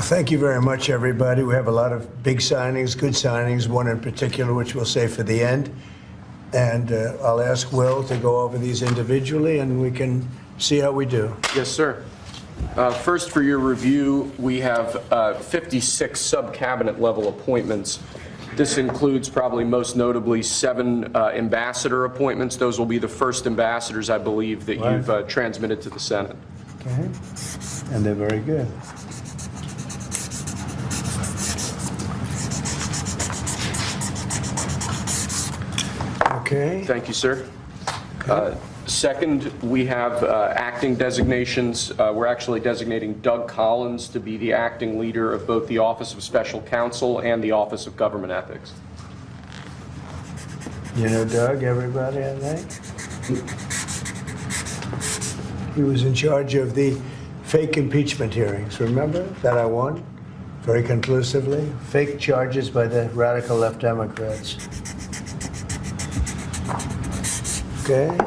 Thank you very much, everybody. We have a lot of big signings, good signings, one in particular, which we'll save for the end. And I'll ask Will to go over these individually, and we can see how we do. Yes, sir. First, for your review, we have 56 sub-cabinet level appointments. This includes probably most notably 7 ambassador appointments. Those will be the first ambassadors, I believe, that you've transmitted to the Senate. Okay. And they're very good. Okay. Thank you, sir. Second, we have acting designations. We're actually designating Doug Collins to be the acting leader of both the Office of Special Counsel and the Office of Government Ethics. You know Doug, everybody, I think? He was in charge of the fake impeachment hearings, remember, that I won very conclusively? Fake charges by the radical left Democrats. Okay.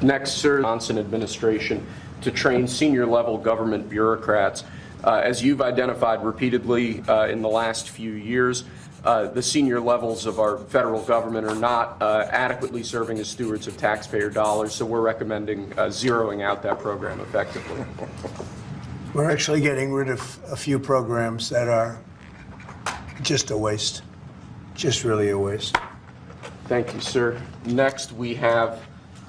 Next, sir, Johnson administration to train senior-level government bureaucrats. As you've identified repeatedly in the last few years, the senior levels of our federal government are not adequately serving as stewards of taxpayer dollars, so we're recommending zeroing out that program effectively. We're actually getting rid of a few programs that are just a waste, just really a waste. Thank you, sir. Next, we have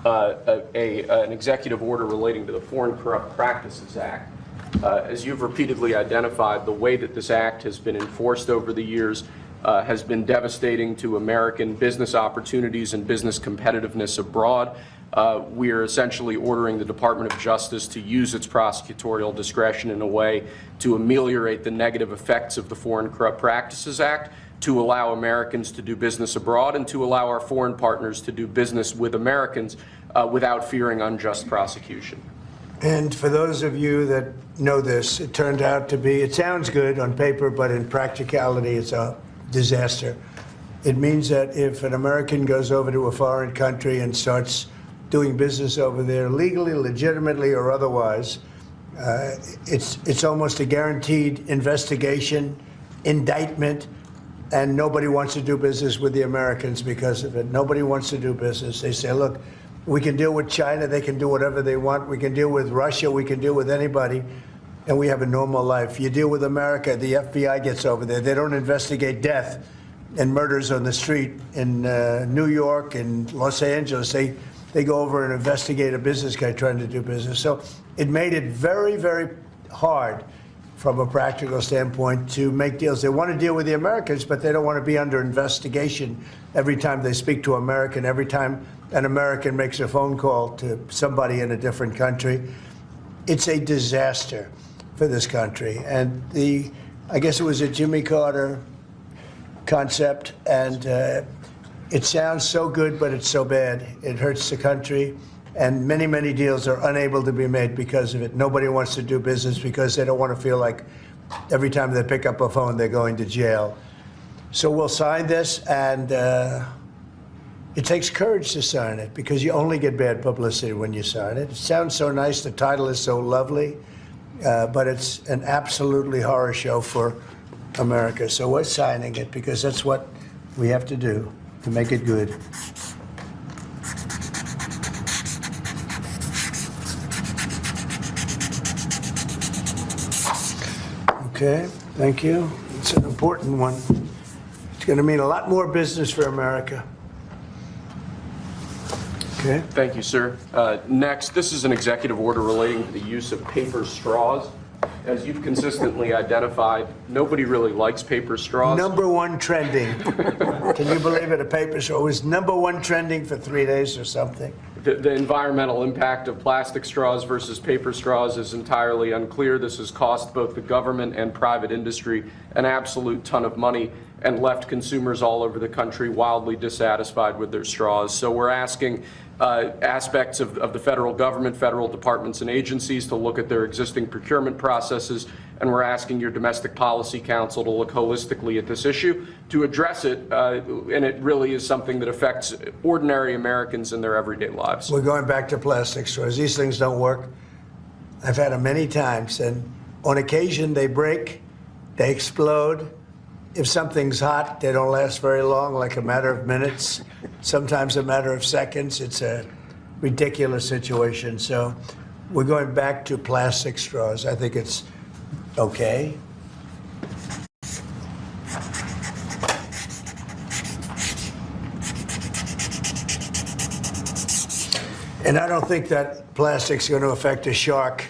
an executive order relating to the Foreign Corrupt Practices Act. As you've repeatedly identified, the way that this act has been enforced over the years has been devastating to American business opportunities and business competitiveness abroad. We are essentially ordering the Department of Justice to use its prosecutorial discretion in a way to ameliorate the negative effects of the Foreign Corrupt Practices Act, to allow Americans to do business abroad, and to allow our foreign partners to do business with Americans without fearing unjust prosecution. And for those of you that know this, it turned out to be, it sounds good on paper, but in practicality, it's a disaster. It means that if an American goes over to a foreign country and starts doing business over there legally, legitimately, or otherwise, it's almost a guaranteed investigation, indictment, and nobody wants to do business with the Americans because of it. Nobody wants to do business. They say, look, we can deal with China. They can do whatever they want. We can deal with Russia. We can deal with anybody. And we have a normal life. You deal with America, the FBI gets over there. They don't investigate death and murders on the street in New York and Los Angeles. They go over and investigate a business guy trying to do business. So it made it very, very hard from a practical standpoint to make deals. They want to deal with the Americans, but they don't want to be under investigation every time they speak to an American, every time an American makes a phone call to somebody in a different country. It's a disaster for this country. And I guess it was a Jimmy Carter concept, and it sounds so good, but it's so bad. It hurts the country. And many, many deals are unable to be made because of it. Nobody wants to do business because they don't want to feel like every time they pick up a phone, they're going to jail. So we'll sign this, and it takes courage to sign it because you only get bad publicity when you sign it. It sounds so nice. The title is so lovely, but it's an absolutely horror show for America. So we're signing it because that's what we have to do to make it good. Okay, thank you. It's an important one. It's going to mean a lot more business for America. Okay. Thank you, sir. Next, this is an executive order relating to the use of paper straws. As you've consistently identified, nobody really likes paper straws. #1 trending. Can you believe it? A paper straw was #1 trending for 3 days or something. The environmental impact of plastic straws versus paper straws is entirely unclear. This has cost both the government and private industry an absolute ton of money and left consumers all over the country wildly dissatisfied with their straws. So we're asking aspects of the federal government, federal departments and agencies to look at their existing procurement processes, and we're asking your Domestic Policy Council to look holistically at this issue to address it, and it really is something that affects ordinary Americans in their everyday lives. We're going back to plastic straws. These things don't work. I've had them many times, and on occasion they break, they explode. If something's hot, they don't last very long, like a matter of minutes, sometimes a matter of seconds. It's a ridiculous situation. So we're going back to plastic straws. I think it's okay. And I don't think that plastic's going to affect a shark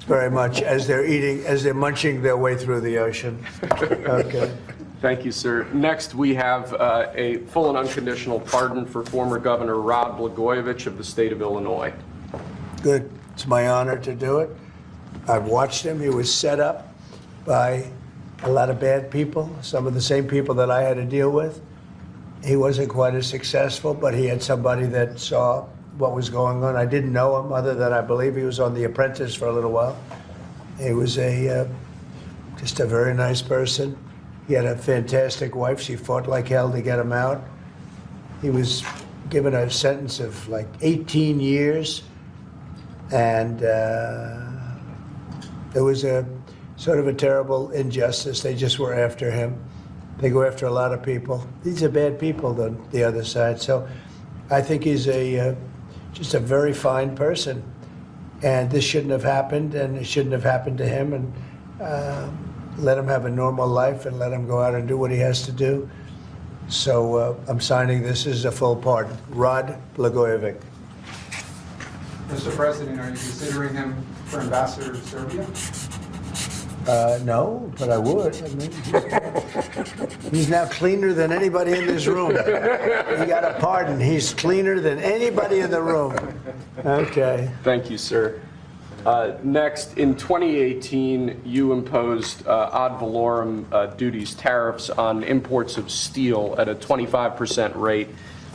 very much as they're munching their way through the ocean. Okay. Thank you, sir. Next, we have a full and unconditional pardon for former Governor Rod Blagojevich of the state of Illinois. Good. It's my honor to do it. I've watched him. He was set up by a lot of bad people, some of the same people that I had to deal with. He wasn't quite as successful, but he had somebody that saw what was going on. I didn't know him other than I believe he was on The Apprentice for a little while. He was just a very nice person. He had a fantastic wife. She fought like hell to get him out. He was given a sentence of like 18 years. And there was a sort of a terrible injustice. They just were after him. They go after a lot of people. These are bad people on the other side. So I think he's just a very fine person. And this shouldn't have happened, and it shouldn't have happened to him. And let him have a normal life and let him go out and do what he has to do. So I'm signing this as a full pardon. Rod Blagojevich. Mr. President, are you considering him for ambassador to Serbia? No, but I would. I mean, he's now cleaner than anybody in this room. He got a pardon. He's cleaner than anybody in the room. Okay. Thank you, sir. Next, in 2018, you imposed ad valorem duties, tariffs on imports of steel at a 25% rate.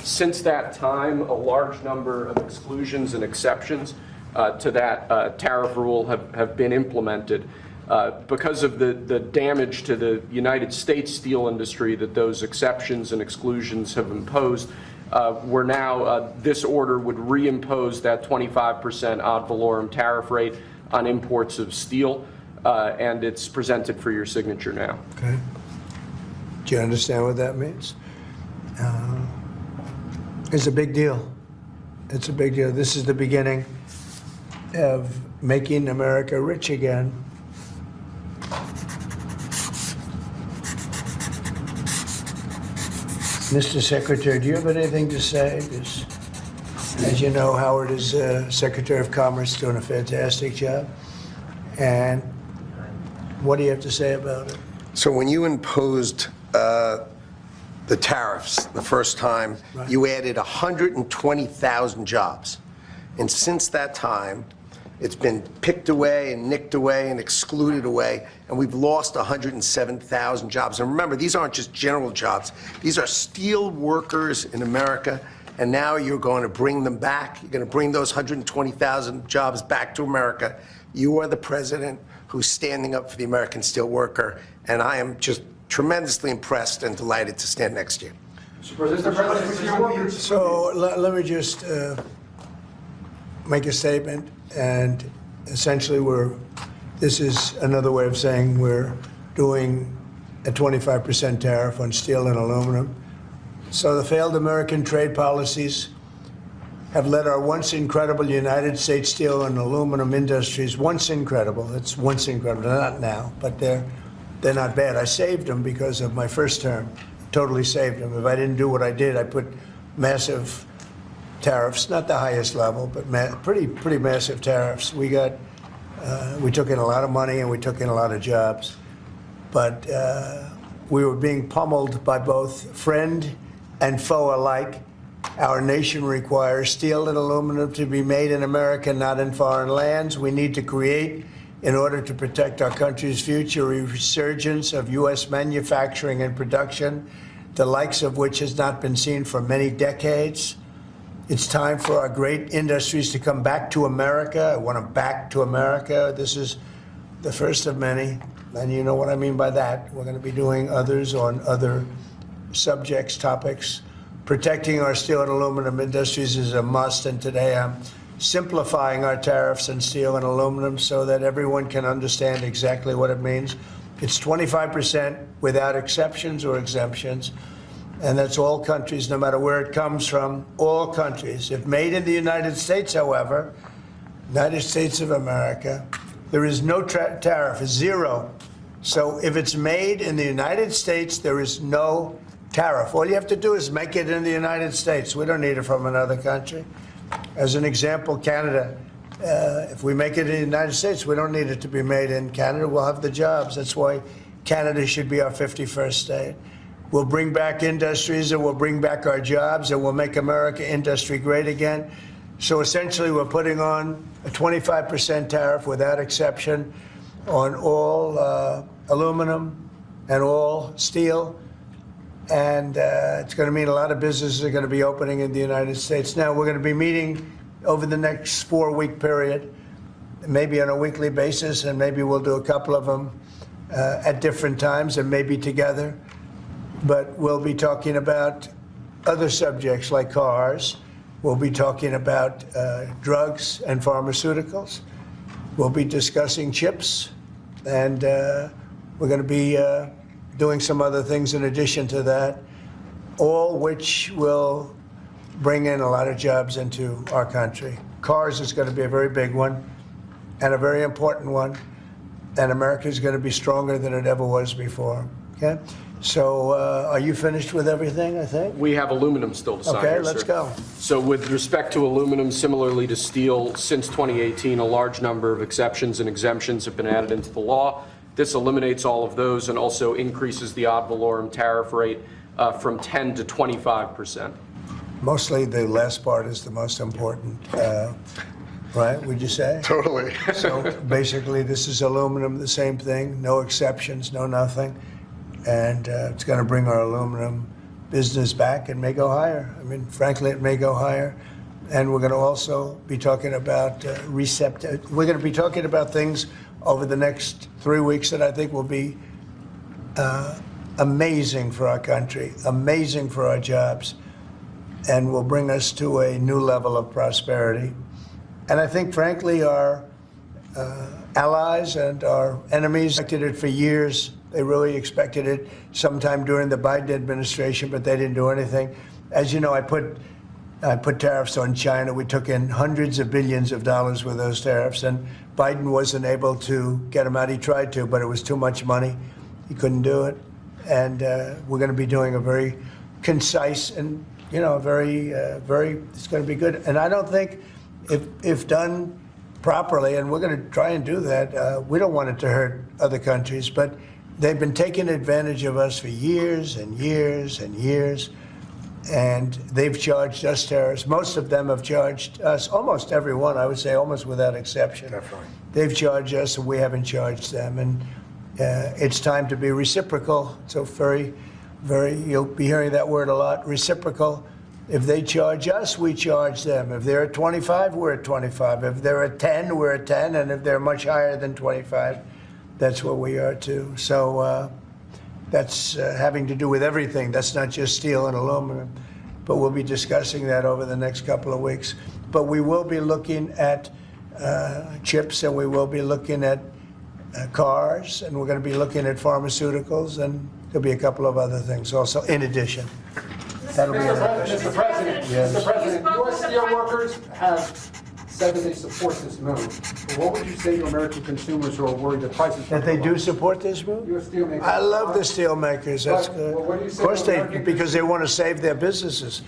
Since that time, a large number of exclusions and exceptions to that tariff rule have been implemented. Because of the damage to the United States steel industry that those exceptions and exclusions have imposed, we're now, this order would reimpose that 25% ad valorem tariff rate on imports of steel, and it's presented for your signature now. Okay. Do you understand what that means? It's a big deal. It's a big deal. This is the beginning of making America rich again. Mr. Secretary, do you have anything to say? As you know, Howard is Secretary of Commerce, doing a fantastic job. And what do you have to say about it? So when you imposed the tariffs the first time, Right. You added 120,000 jobs. And since that time, it's been picked away and nicked away and excluded away, and we've lost 107,000 jobs. And remember, these aren't just general jobs. These are steel workers in America, and now you're going to bring them back. You're going to bring those 120,000 jobs back to America. You are the president who's standing up for the American steel worker, and I am just tremendously impressed and delighted to stand next to you. Mr. President, So let me just make a statement, and essentially this is another way of saying we're doing a 25% tariff on steel and aluminum. So the failed American trade policies have led our once incredible United States steel and aluminum industries, once incredible, it's once incredible, not now, but they're not bad. I saved them because of my first term, totally saved them. If I didn't do what I did, I put massive tariffs, not the highest level, but pretty massive tariffs. We took in a lot of money and we took in a lot of jobs, but we were being pummeled by both friend and foe alike, Our nation requires steel and aluminum to be made in America, not in foreign lands. We need to create, in order to protect our country's future, a resurgence of U.S. manufacturing and production, the likes of which has not been seen for many decades. It's time for our great industries to come back to America. I want them back to America. This is the first of many, and you know what I mean by that. We're going to be doing others on other subjects, topics. Protecting our steel and aluminum industries is a must, and today I'm simplifying our tariffs on steel and aluminum so that everyone can understand exactly what it means. It's 25% without exceptions or exemptions, and that's all countries, no matter where it comes from, all countries. If made in the United States, however, United States of America, there is no tariff, it's zero. So if it's made in the United States, there is no tariff. All you have to do is make it in the United States. We don't need it from another country. As an example, Canada, if we make it in the United States, we don't need it to be made in Canada. We'll have the jobs. That's why Canada should be our 51st state. We'll bring back industries, and we'll bring back our jobs, and we'll make America industry great again. So essentially, we're putting on a 25% tariff without exception on all aluminum and all steel. And it's going to mean a lot of businesses are going to be opening in the United States. Now, we're going to be meeting over the next 4-week period, maybe on a weekly basis, and maybe we'll do a couple of them at different times and maybe together. But we'll be talking about other subjects like cars. We'll be talking about drugs and pharmaceuticals. We'll be discussing chips. And we're going to be doing some other things in addition to that, all which will bring in a lot of jobs into our country. Cars is going to be a very big one and a very important one. And America is going to be stronger than it ever was before. Okay? So are you finished with everything, I think? We have aluminum still to sign. Okay, here, let's sir. go. So with respect to aluminum, similarly to steel, since 2018, a large number of exceptions and exemptions have been added into the law. This eliminates all of those and also increases the ad valorem tariff rate from 10 to 25%. Mostly the last part is the most important, right, would you say? Totally. So basically, this is aluminum, the same thing, no exceptions, no nothing. And it's going to bring our aluminum business back and may go higher. I mean, frankly, it may go higher. And we're going to also be talking about we're going to be talking about things over the next 3 weeks that I think will be amazing for our country, amazing for our jobs, and will bring us to a new level of prosperity. And I think, frankly, our allies and our enemies expected it for years. They really expected it sometime during the Biden administration, but they didn't do anything. As you know, I put tariffs on China. We took in hundreds of billions of dollars with those tariffs, and Biden wasn't able to get them out. He tried to, but it was too much money. He couldn't do it. And we're going to be doing a very concise and, it's going to be good. And I don't think if done properly, and we're going to try and do that, we don't want it to hurt other countries, but they've been taking advantage of us for years and years and years. And they've charged us tariffs. Most of them have charged us, almost everyone, I would say, almost without exception. Definitely. They've charged us, and we haven't charged them. And it's time to be reciprocal. So you'll be hearing that word a lot, reciprocal. If they charge us, we charge them. If they're at 25, we're at 25. If they're at 10, we're at 10. And if they're much higher than 25, that's what we are too. So that's having to do with everything. That's not just steel and aluminum. But we'll be discussing that over the next couple of weeks. But we will be looking at chips, and we will be looking at cars, and we're going to be looking at pharmaceuticals, and there'll be a couple of other things also in addition. That'll be Mr. President, Mr. President, U.S. steelworkers have said that they support this move. But what would you say to American consumers who are worried that prices... That they do support this move? U.S. steelmakers. I love the steel makers. That's But, good. well, what do you say Of course to they, American because they want to save their businesses.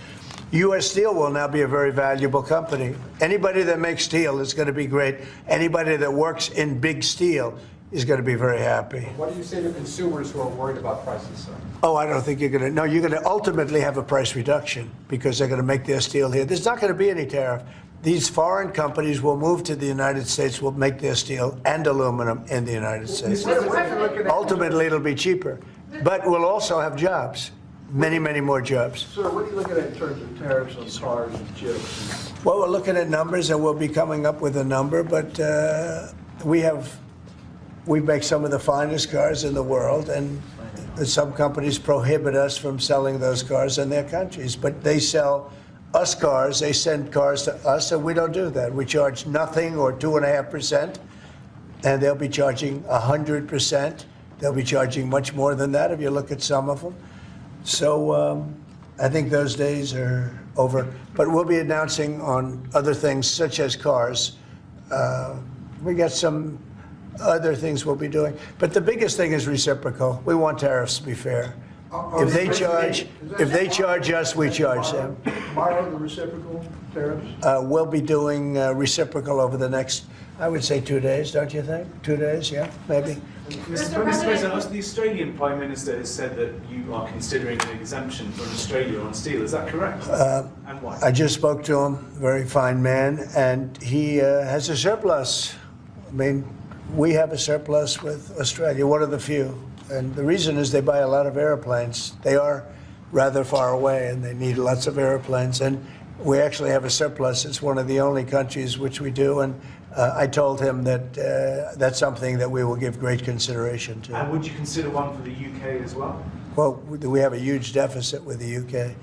U.S. Steel will now be a very valuable company. Anybody that makes steel is going to be great. Anybody that works in big steel is going to be very happy. What do you say to consumers who are worried about prices, sir? Oh, I don't think you're going to. No, you're going to ultimately have a price reduction because they're going to make their steel here. There's not going to be any tariff. These foreign companies will move to the United States, will make their steel and aluminum in the United States. Ultimately, it'll be cheaper. But we'll also have jobs, many, many more jobs. Sir, what are you looking at in terms of tariffs on cars and chips? Well, we're looking at numbers, and we'll be coming up with a number, but we make some of the finest cars in the world, and some companies prohibit us from selling those cars in their countries, but they sell us cars, they send cars to us, and we don't do that. We charge nothing or 2.5%, and they'll be charging 100%. They'll be charging much more than that if you look at some of them. So I think those days are over. But we'll be announcing on other things, such as cars. We got some other things we'll be doing. But the biggest thing is reciprocal. We want tariffs to be fair. If they charge us, we charge them. Tomorrow, the reciprocal tariffs? We'll be doing reciprocal over the next, I would say, 2 days, don't you think? 2 days, yeah, maybe. Mr. President, the Australian Prime Minister has said that you are considering an exemption from Australia on steel. Is that correct? And why? I just spoke to him, very fine man, and he has a surplus. I mean, we have a surplus with Australia, one of the few. And the reason is they buy a lot of airplanes. They are rather far away, and they need lots of airplanes. And we actually have a surplus. It's one of the only countries which we do. And I told him that that's something that we will give great consideration to. And would you consider one for the UK as well? Well, we have a huge deficit with the UK.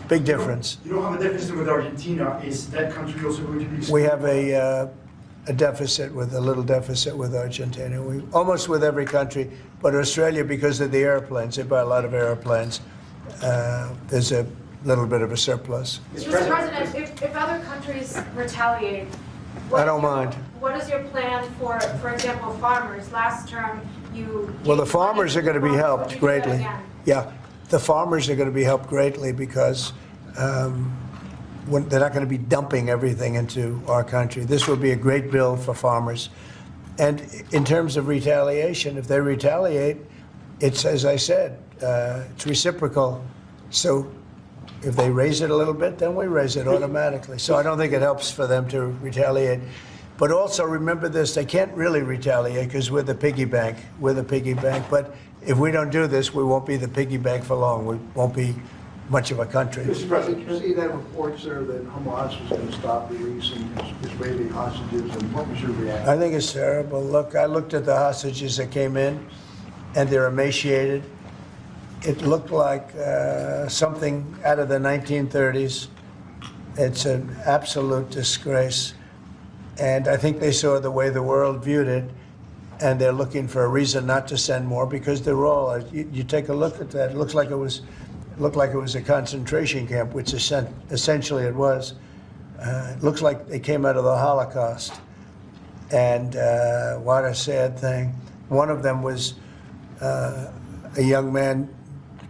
Big difference. You don't have a deficit with Argentina. Is that country also going to be? We have a deficit with a little deficit with Argentina. We almost with every country, but Australia, because of the airplanes, they buy a lot of airplanes. There's a little bit of a surplus. Mr. President, if other countries retaliate, I don't mind. What is your plan for example, farmers? Last term, you. Well, the farmers are going to be helped greatly. Yeah, the farmers are going to be helped greatly because they're not going to be dumping everything into our country. This will be a great bill for farmers. And in terms of retaliation, if they retaliate, it's, as I said, it's reciprocal. So if they raise it a little bit, then we raise it automatically. So I don't think it helps for them to retaliate. But also remember this, they can't really retaliate because we're the piggy bank. We're the piggy bank. But if we don't do this, we won't be the piggy bank for long. We won't be much of a country. Mr. President, you see that report, sir, that Hamas was going to stop releasing Israeli hostages, and what was your reaction? I think it's terrible. Look, I looked at the hostages that came in, and they're emaciated. It looked like something out of the 1930s. It's an absolute disgrace. And I think they saw the way the world viewed it, and they're looking for a reason not to send more because they're all, you take a look at that, it looks like it was a concentration camp, which essentially it was. It looks like they came out of the Holocaust. And what a sad thing. One of them was a young man,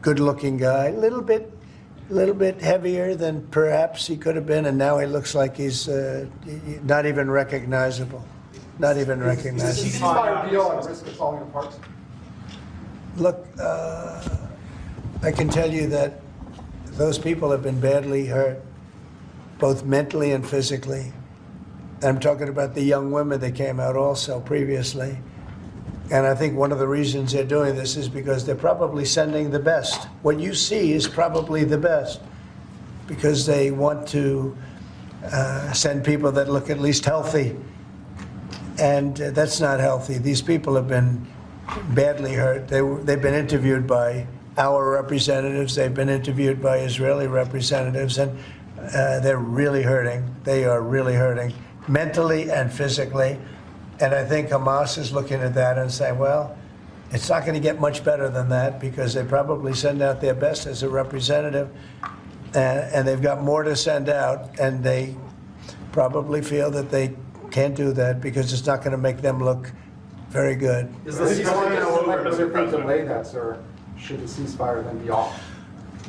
good-looking guy, a little bit heavier than perhaps he could have been, and now he looks like he's not even recognizable. Not even Is the recognizable. ceasefire deal at risk of falling apart? Look, I can tell you that those people have been badly hurt, both mentally and physically. I'm talking about the young women that came out also previously. And I think one of the reasons they're doing this is because they're probably sending the best. What you see is probably the best because they want to send people that look at least healthy. And that's not healthy. These people have been badly hurt. They've been interviewed by our representatives. They've been interviewed by Israeli representatives, and they're really hurting. They are really hurting mentally and physically. And I think Hamas is looking at that and saying, well, it's not going to get much better than that because they probably send out their best as a representative, and they've got more to send out, and they probably feel that they can't do that because it's not going to make them look very good. Is the ceasefire What over, might Mr. President? delay that, sir? Should the ceasefire then be off?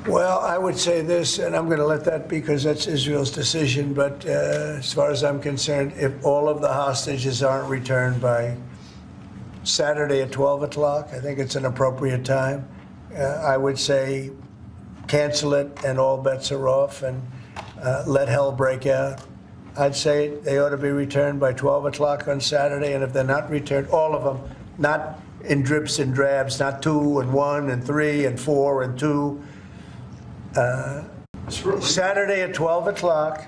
Well, I would say this, and I'm going to let that because that's Israel's decision, but as far as I'm concerned, if all of the hostages aren't returned by Saturday at 12 o'clock. I think it's an appropriate time. I would say cancel it and all bets are off and let hell break out. I'd say they ought to be returned by 12 o'clock on Saturday, and if they're not returned, all of them, not in drips and drabs, not 2 and 1 and 3 and 4 and 2. Saturday at 12 o'clock,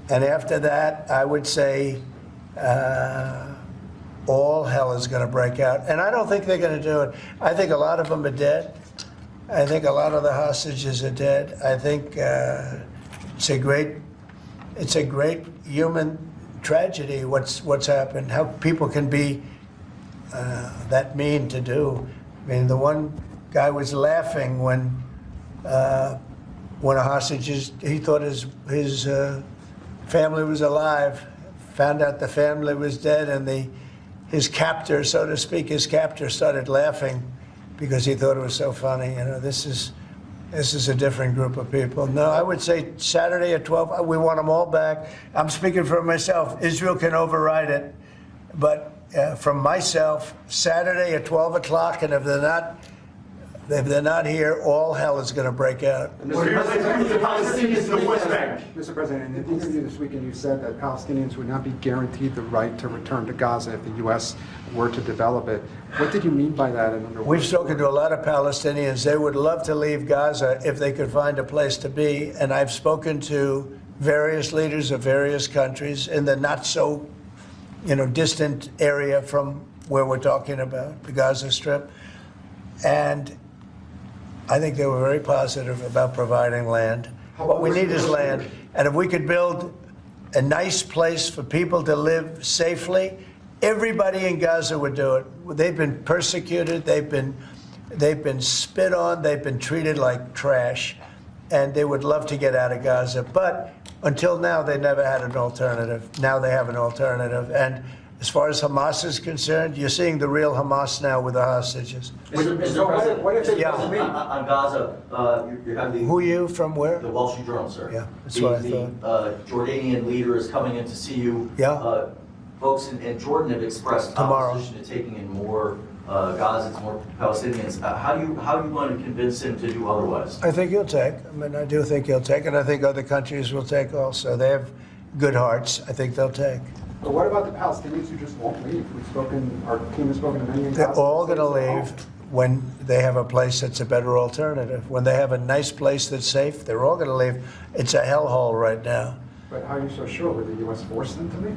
and after that, I would say all hell is going to break out. And I don't think they're going to do it. I think a lot of them are dead. I think a lot of the hostages are dead. I think it's a great human tragedy what's happened, how people can be that mean to do. I mean, the one guy was laughing when a hostage he thought his family was alive, found out the family was dead, and his captor, so to speak, started laughing because he thought it was so funny. You know, this is a different group of people. No, I would say Saturday at 12, we want them all back. I'm speaking for myself. Israel can override it. But from myself, Saturday at 12 o'clock, and if they're not here, all hell is going to break out. Mr. President, in an interview this weekend, you said that Palestinians would not be guaranteed the right to return to Gaza if the U.S. were to develop it. What did you mean by that? And under We've spoken to a lot of Palestinians. They would love to leave Gaza if they could find a place to be. And I've spoken to various leaders of various countries in the not so, distant area from where we're talking about, the Gaza Strip. And I think they were very positive about providing land. What we need is land. And if we could build a nice place for people to live safely, everybody in Gaza would do it. They've been persecuted, they've been spit on, they've been treated like trash, and they would love to get out of Gaza. But until now, they never had an alternative. Now they have an alternative. And as far as Hamas is concerned, you're seeing the real Hamas now with the hostages. Mr. President, what if they Yeah. on Gaza, you have the Who are you, from where? the Wall Street Journal, sir. Yeah, that's what I The Jordanian leader is coming in to see you. Yeah. Folks in Jordan have expressed Tomorrow. opposition to taking in more Gazans, more Palestinians. How are you going to convince him to do otherwise? I think he'll take. I mean, I do think he'll take, and I think other countries will take also. They have good hearts. I think they'll take. But what about the Palestinians who just won't leave? Our team has spoken to many in Gaza. They're all going to leave when they have a place that's a better alternative. When they have a nice place that's safe, they're all going to leave. It's a hellhole right now. But how are you so sure? Would the U.S. force them to leave?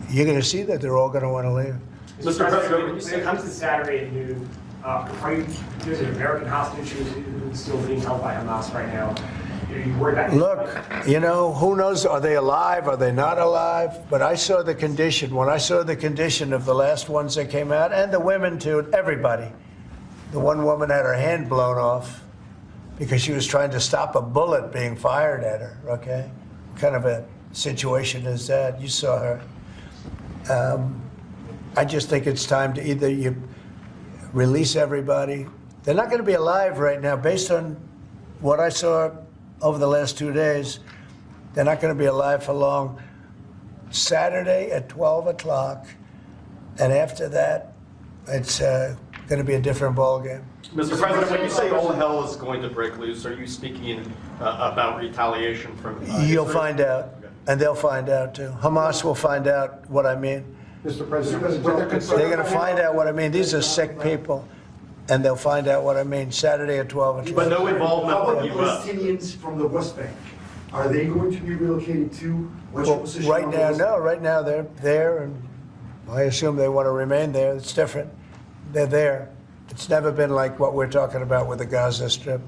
You're going to see that they're all going to want to leave. Mr. President, when it comes to Saturday at noon, there's an American hostage who's still being held by Hamas right now. Are you worried about Look, who knows? Are they alive? Are they not alive? But I saw the condition. When I saw the condition of the last ones that came out, and the women too, everybody. The one woman had her hand blown off because she was trying to stop a bullet being fired at her, okay? What kind of a situation is that? You saw her. I just think it's time to either you release everybody. They're not going to be alive right now, based on what I saw over the last 2 days. They're not going to be alive for long. Saturday at 12 o'clock, and after that, it's going to be a different ballgame. Mr. President, when you say all hell is going to break loose, are you speaking about retaliation from You'll Israel? find out, and they'll find out too. Hamas will find out what I mean. Mr. President, with their concern- They're going to find out what I mean. These are sick people, and they'll find out what I mean Saturday at 12 o'clock. But no involvement How about from the the U.S. Palestinians from the West Bank? Are they going to be relocated too? What's your Well, position right on the now, West no. Bank? Right now, they're there, and I assume they want to remain there. It's different. They're there. It's never been like what we're talking about with the Gaza Strip.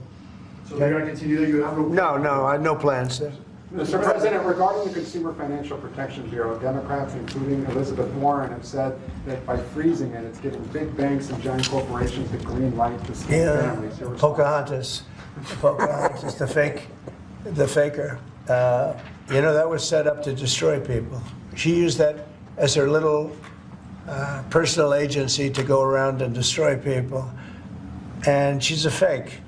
So they're going to continue there? You have No, I have no plans there. Mr. President, regarding the Consumer Financial Protection Bureau, Democrats, including Elizabeth Warren, have said that by freezing it, it's giving big banks and giant corporations the green light to small families. Your response? Pocahontas, the faker. That was set up to destroy people. She used that as her little personal agency to go around and destroy people. And she's a fake.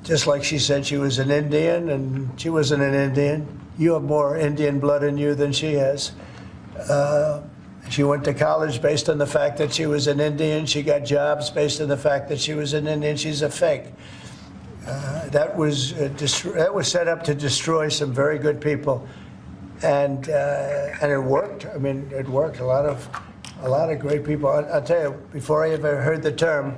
Just like she said she was an Indian, and she wasn't an Indian. You have more Indian blood in you than she has. She went to college based on the fact that she was an Indian. She got jobs based on the fact that she was an Indian. She's a fake. That was set up to destroy some very good people, and it worked. I mean, it worked. A lot of great people. I'll tell you, before I ever heard the term,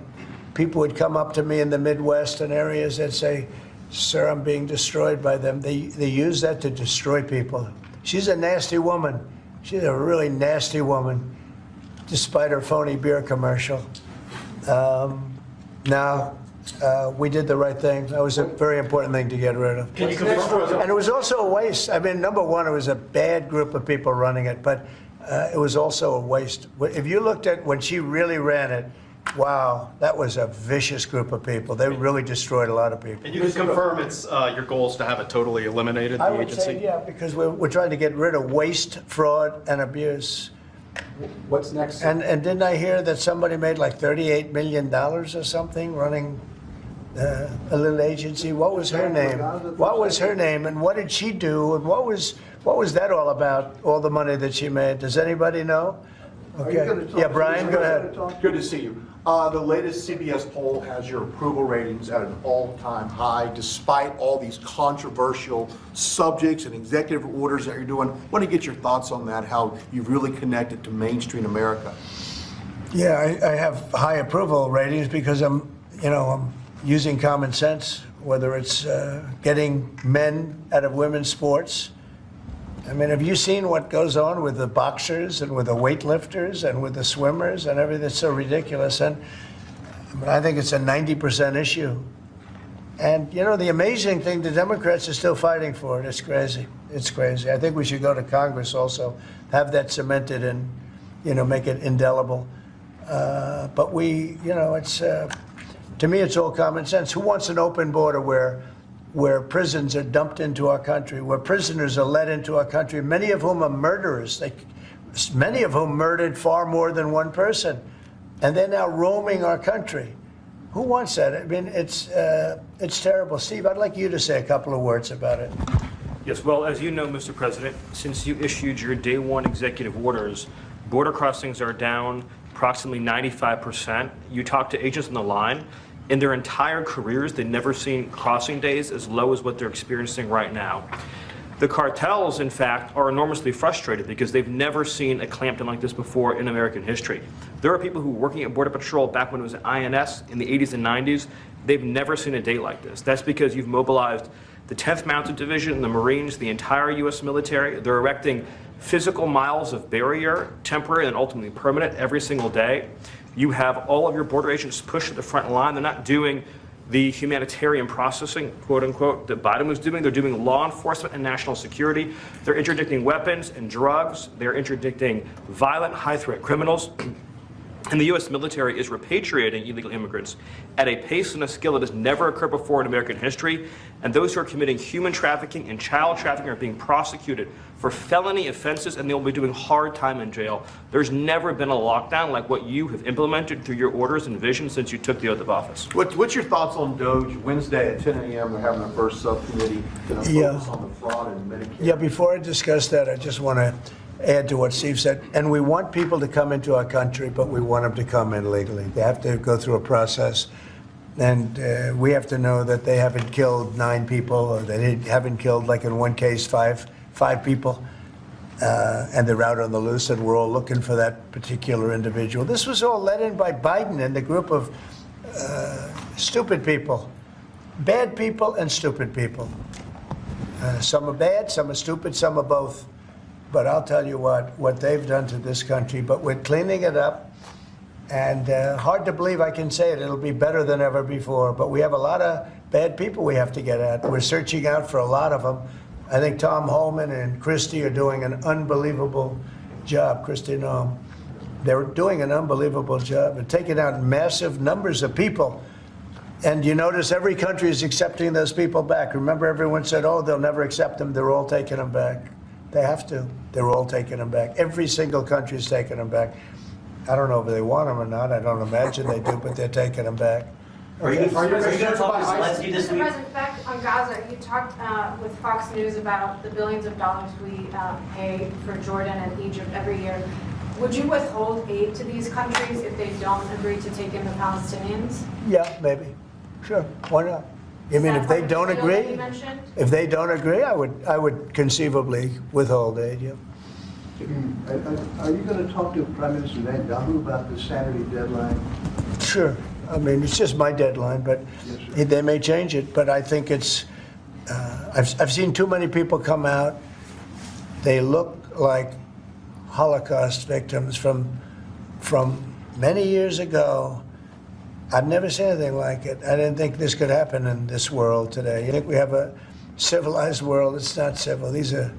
people would come up to me in the Midwest and areas and say, "Sir, I'm being destroyed by them." They use that to destroy people. She's a nasty woman. She's a really nasty woman, despite her phony beer commercial. We did the right thing. That was a very important thing to get rid of. And it was also a waste. I mean, number one, it was a bad group of people running it, but it was also a waste. If you looked at when she really ran it, wow, that was a vicious group of people. They really destroyed a lot of people. And you can confirm it's your goal is to have it totally eliminated, I the would agency? say, yeah, because we're trying to get rid of waste, fraud, and abuse. What's next? And didn't I hear that somebody made like $38 million or something running a little agency? What was her name? What was her name? And what did she do? And what was that all about? All the money that she made? Does anybody know? Are you gonna talk Yeah, to Brian, us? go Are you ahead. gonna talk? Good to see you. The latest CBS poll has your approval ratings at an all-time high, despite all these controversial subjects and executive orders that you're doing. Want to get your thoughts on that, how you've really connected to mainstream America. Yeah, I have high approval ratings because I'm using common sense, whether it's getting men out of women's sports. I mean, have you seen what goes on with the boxers and with the weightlifters and with the swimmers and everything? It's so ridiculous. And I think it's a 90% issue. And, the amazing thing, the Democrats are still fighting for it. It's crazy. It's crazy. I think we should go to Congress also, have that cemented and, make it indelible. But it's, to me, it's all common sense. Who wants an open border where prisons are dumped into our country, where prisoners are led into our country, many of whom are murderers, many of whom murdered far more than one person, and they're now roaming our country. Who wants that? I mean, it's terrible. Steve, I'd like you to say a couple of words about it. Yes, well, as you know, Mr. President, since you issued your day one executive orders, border crossings are down approximately 95%. You talk to agents on the line. In their entire careers, they've never seen crossing days as low as what they're experiencing right now. The cartels, in fact, are enormously frustrated because they've never seen a clampdown like this before in American history. There are people who were working at Border Patrol back when it was INS in the 80s and 90s. They've never seen a day like this. That's because you've mobilized the 10th Mounted Division, the Marines, the entire U.S. military. They're erecting physical miles of barrier, temporary and ultimately permanent, every single day. You have all of your border agents pushed to the front line. They're not doing the humanitarian processing, quote unquote, that Biden was doing. They're doing law enforcement and national security. They're interdicting weapons and drugs. They're interdicting violent, high-threat criminals. And the U.S. military is repatriating illegal immigrants at a pace and a skill that has never occurred before in American history. And those who are committing human trafficking and child trafficking are being prosecuted for felony offenses, and they'll be doing hard time in jail. There's never been a lockdown like what you have implemented through your orders and vision since you took the oath of office. What's your thoughts on DOGE? Wednesday at 10 a.m. they're having their first subcommittee to focus on the fraud in Medicare. Yeah, before I discuss that, I just want to add to what Steve said. And we want people to come into our country, but we want them to come in legally. They have to go through a process. And we have to know that they haven't killed 9 people, or they haven't killed, like in one case, five people. And they're out on the loose, and we're all looking for that particular individual. This was all led in by Biden and the group of stupid people. Bad people and stupid people. Some are bad, some are stupid, some are both. But I'll tell you what they've done to this country. But we're cleaning it up. And hard to believe I can say it. It'll be better than ever before. But we have a lot of bad people we have to get at. We're searching out for a lot of them. I think Tom Holman and Christie are doing an unbelievable job. Christie Noem. They're doing an unbelievable job and taking out massive numbers of people. And you notice every country is accepting those people back. Remember, everyone said, oh, they'll never accept them. They're all taking them back. They have to. They're all taking them back. Every single country is taking them back. I don't know if they want them or not. I don't imagine they do, but they're taking them back. Are you going to talk to Zelensky this Mr. week? President, back on Gaza, you talked with Fox News about the billions of dollars we pay for Jordan and Egypt every year. Would you withhold aid to these countries if they don't agree to take in the Palestinians? Yeah, maybe. Sure, why not? You mean Is if that they part don't of the deal that agree? you mentioned? If they don't agree, I would conceivably withhold aid, yeah. Are you going to talk to Prime Minister Netanyahu about the Saturday deadline? Sure. I mean, it's just my deadline, but Yes, they may change it. But I think it's, I've seen too many people come out. They look like Holocaust victims from many years ago. I've never seen anything like it. I didn't think this could happen in this world today. You think we have a civilized world? It's not civil. These are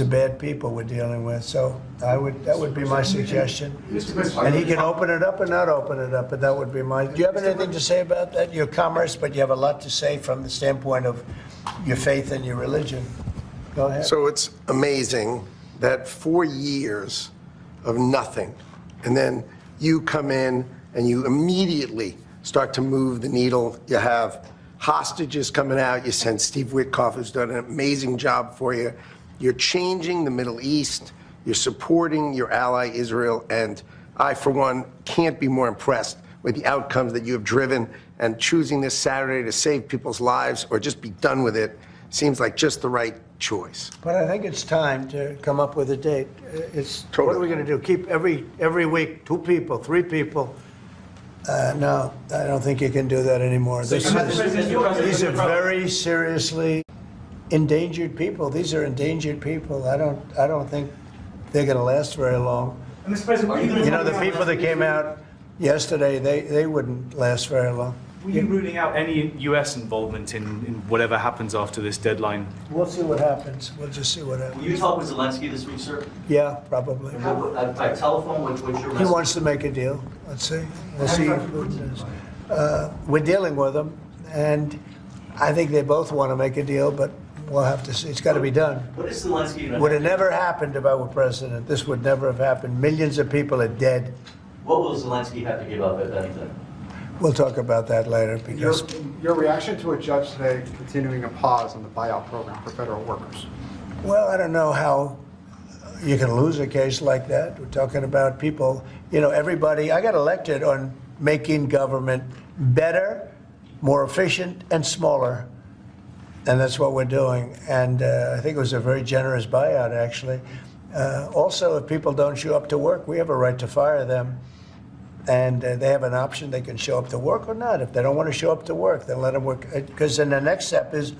bad people we're dealing with. So that would be my suggestion. And he can open it up or not open it up, but that would be my. Do you have anything to say about that? Your commerce, but you have a lot to say from the standpoint of your faith and your religion. Go ahead. So it's amazing that 4 years of nothing, and then you come in and you immediately start to move the needle. You have hostages coming out. You send Steve Witkoff, who's done an amazing job for you. You're changing the Middle East. You're supporting your ally, Israel. And I, for one, can't be more impressed with the outcomes that you have driven. And choosing this Saturday to save people's lives or just be done with it seems like just the right choice. But I think it's time to come up with a date. What are we going to do? Keep every week 2 people, 3 people? No, I don't think you can do that anymore. These are very seriously endangered people. These are endangered people. I don't think they're going to last very long. Mr. President, You know, the people that came out yesterday, they wouldn't last very long. were you ruling out any US involvement in whatever happens after this deadline? We'll see what happens. We'll just see what happens. Will you talk with Zelensky this week, sir? Yeah, probably. By telephone, what's your He message? wants to make a deal. Let's see. We'll see. We're dealing with them, and I think they both want to make a deal, but we'll have to see. It's got to be done. What is Zelensky Would have never happened if I were president. This would never have happened. Millions of people are dead. What will Zelensky have to give up, if anything? We'll talk about that later because Your reaction to a judge today continuing a pause on the buyout program for federal workers? well, I don't know how you can lose a case like that. We're talking about people, everybody. I got elected on making government better, more efficient, and smaller. And that's what we're doing. And I think it was a very generous buyout, actually. Also, if people don't show up to work, we have a right to fire them. And they have an option. They can show up to work or not. If they don't want to show up to work, then let them work. Because then the next step is,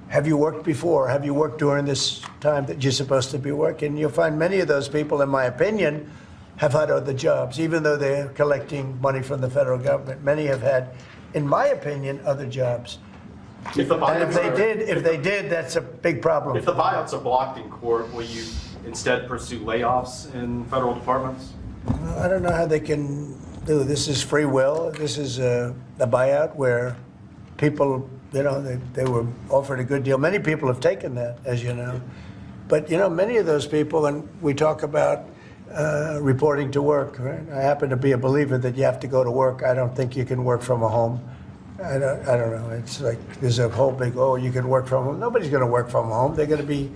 have you worked before? Have you worked during this time that you're supposed to be working? You'll find many of those people, in my opinion, have had other jobs, even though they're collecting money from the federal government. Many have had, in my opinion, other jobs. If the And buyouts if they did, that's a big problem. If the buyouts are blocked in court, will you instead pursue layoffs in federal departments? I don't know how they can do. This is free will. This is a buyout where people, they were offered a good deal. Many people have taken that, as you know. But, many of those people, and we talk about reporting to work, right? I happen to be a believer that you have to go to work. I don't think you can work from a home. I don't know. It's like there's a whole big, you can work from home. Nobody's going to work from home. They're going to be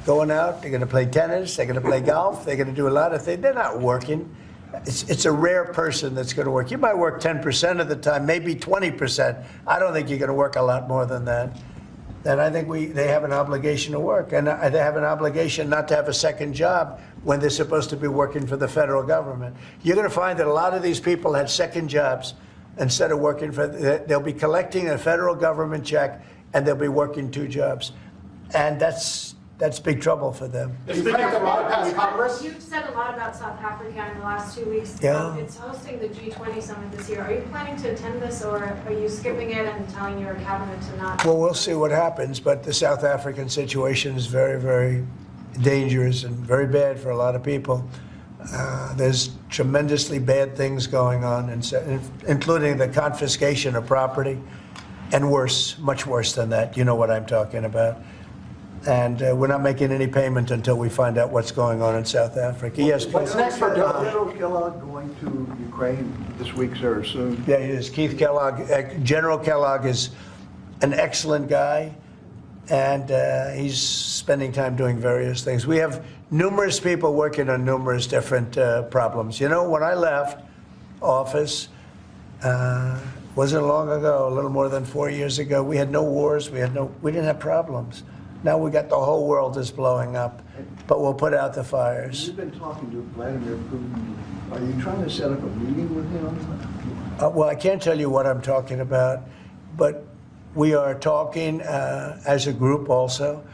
going out. They're going to play tennis. They're going to play golf. They're going to do a lot of things. They're not working. It's a rare person that's going to work. You might work 10% of the time, maybe 20%. I don't think you're going to work a lot more than that. And I think they have an obligation to work. And they have an obligation not to have a second job when they're supposed to be working for the federal government. You're going to find that a lot of these people had second jobs instead of working they'll be collecting a federal government check and they'll be working 2 jobs. And that's big trouble for them. You've said a lot about South Africa in the last 2 weeks. Yeah. It's hosting the G20 summit this year. Are you planning to attend this, or are you skipping it and telling your cabinet to not? Well, we'll see what happens, but the South African situation is very, very dangerous and very bad for a lot of people. There's tremendously bad things going on, including the confiscation of property, and worse, much worse than that. You know what I'm talking about. And we're not making any payment until we find out what's going on in South Africa. Yes, What's next for General Kellogg going to Ukraine this week, sir, or soon? Yeah, it is. Keith Kellogg. General Kellogg is an excellent guy, and he's spending time doing various things. We have numerous people working on numerous different problems. You know, when I left office, wasn't long ago, a little more than 4 years ago, we had no wars, we didn't have problems. Now we got the whole world is blowing up, but we'll put out the fires. You've been talking to Vladimir Putin. Are you trying to set up a meeting with him? Well, I can't tell you what I'm talking about, but we are talking as a group also.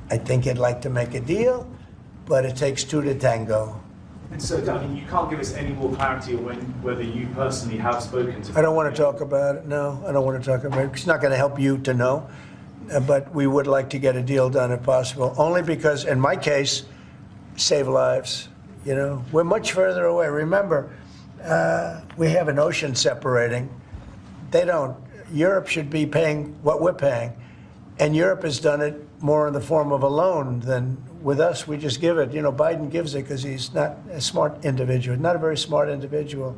I think he'd like to make a deal, but it takes two to tango. And so, I mean, you can't give us any more clarity on whether you personally have spoken to. I don't want to talk about it. No, I don't want to talk about it. It's not going to help you to know, but we would like to get a deal done if possible. Only because, in my case, save lives. You know, we're much further away. Remember, we have an ocean separating. They don't. Europe should be paying what we're paying, and Europe has done it more in the form of a loan than with us. We just give it. You know, Biden gives it because he's not a smart individual, not a very smart individual.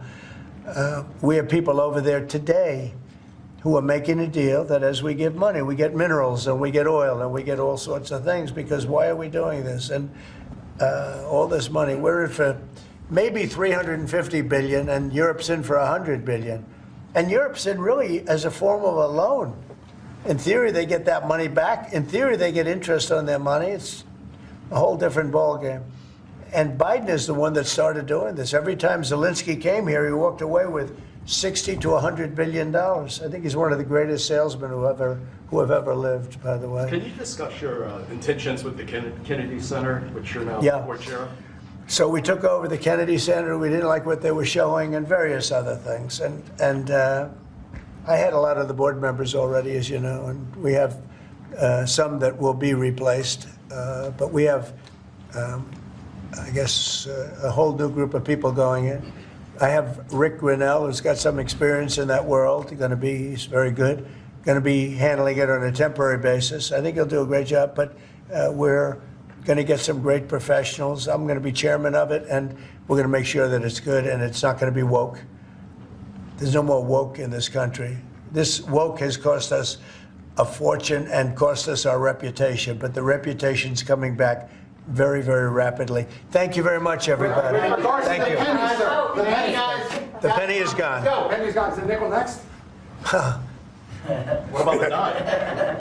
We have people over there today who are making a deal that as we give money, we get minerals and we get oil and we get all sorts of things, because why are we doing this? And all this money, we're in for maybe 350 billion and Europe's in for 100 billion. And Europe's in really as a form of a loan. In theory, they get that money back. In theory, they get interest on their money. It's a whole different ballgame. And Biden is the one that started doing this. Every time Zelensky came here, he walked away with $60 to $100 billion. I think he's one of the greatest salesmen who have ever lived, by the way. Can you discuss your intentions with the Kennedy Center, which you're now board chair of? So we took over the Kennedy Center. We didn't like what they were showing and various other things. And I had a lot of the board members already, as you know, and we have some that will be replaced. But we have, I guess, a whole new group of people going in. I have Rick Grinnell, who's got some experience in that world. He's very good. Going to be handling it on a temporary basis. I think he'll do a great job, but we're going to get some great professionals. I'm going to be chairman of it, and we're going to make sure that it's good and it's not going to be woke. There's no more woke in this country. This woke has cost us a fortune and cost us our reputation, but the reputation's coming back very, very rapidly. Thank you very much, everybody. Thank you. The penny, guys. The penny is gone. Go. Penny's gone. Is the nickel next? What about the dime?